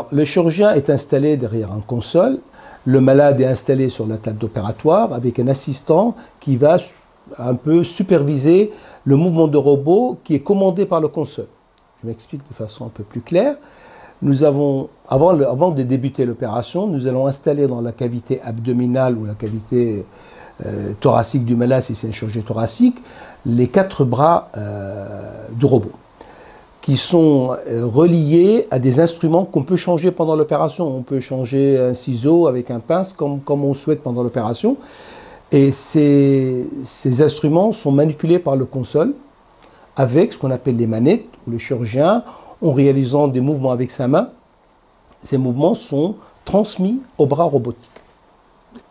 Alors, le chirurgien est installé derrière une console. Le malade est installé sur la table opératoire avec un assistant qui va un peu superviser le mouvement de robot qui est commandé par la console. Je m'explique de façon un peu plus claire. Nous avons, avant de débuter l'opération, nous allons installer dans la cavité abdominale ou la cavité thoracique du malade, si c'est une chirurgie thoracique, les 4 bras du robot, qui sont reliés à des instruments qu'on peut changer pendant l'opération. On peut changer un ciseau avec un pince comme on souhaite pendant l'opération. Et ces instruments sont manipulés par le console avec ce qu'on appelle les manettes, où le chirurgien, en réalisant des mouvements avec sa main, ces mouvements sont transmis au bras robotique.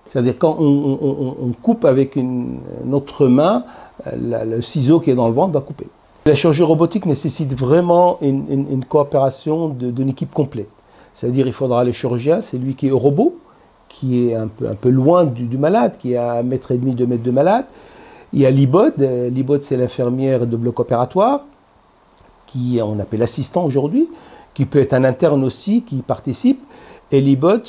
C'est-à-dire quand on coupe avec notre main, le ciseau qui est dans le ventre va couper. La chirurgie robotique nécessite vraiment une coopération d'une équipe complète. C'est-à-dire qu'il faudra le chirurgien, c'est lui qui est au robot, qui est un peu loin du malade, qui est à 1,5 mètre, 2 mètres de malade. Il y a l'IBOD. L'IBOD, c'est l'infirmière de bloc opératoire, qui on appelle assistant aujourd'hui, qui peut être un interne aussi, qui participe. Et l'IBOD,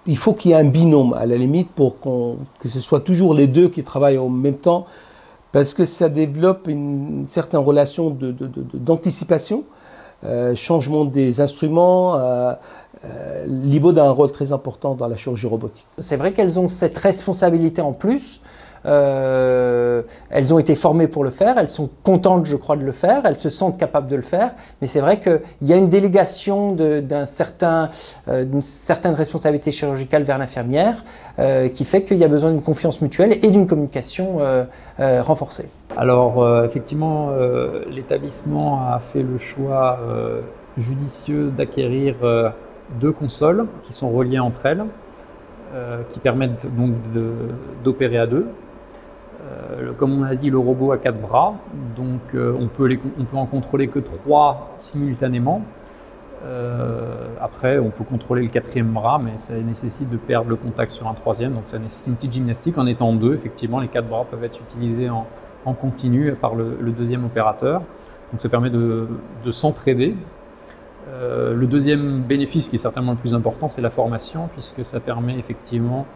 il faut qu'il y ait un binôme, à la limite, pour que ce soit toujours les deux qui travaillent en même temps, parce que ça développe une certaine relation d'anticipation, changement des instruments. L'IBOD a un rôle très important dans la chirurgie robotique. C'est vrai qu'elles ont cette responsabilité en plus. Elles ont été formées pour le faire, elles sont contentes, je crois, de le faire, elles se sentent capables de le faire, mais c'est vrai qu'il y a une délégation d'une certaine responsabilité chirurgicale vers l'infirmière qui fait qu'il y a besoin d'une confiance mutuelle et d'une communication renforcée. Alors effectivement, l'établissement a fait le choix judicieux d'acquérir 2 consoles qui sont reliées entre elles, qui permettent donc d'opérer à 2. Comme on a dit, le robot a 4 bras, donc on peut en contrôler que 3 simultanément. Après, on peut contrôler le 4e bras, mais ça nécessite de perdre le contact sur un 3e, donc ça nécessite une petite gymnastique. En étant 2, effectivement, les 4 bras peuvent être utilisés en continu par le 2e opérateur. Donc ça permet de s'entraider. Le deuxième bénéfice, qui est certainement le plus important, c'est la formation, puisque ça permet effectivement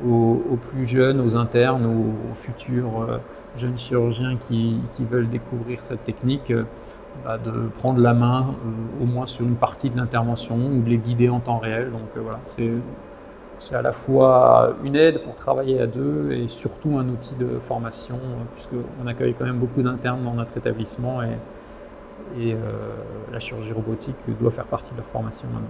aux plus jeunes, aux internes, aux futurs jeunes chirurgiens qui veulent découvrir cette technique, de prendre la main au moins sur une partie de l'intervention ou de les guider en temps réel. Donc voilà, c'est à la fois une aide pour travailler à 2 et surtout un outil de formation, puisqu'on accueille quand même beaucoup d'internes dans notre établissement et la chirurgie robotique doit faire partie de leur formation maintenant.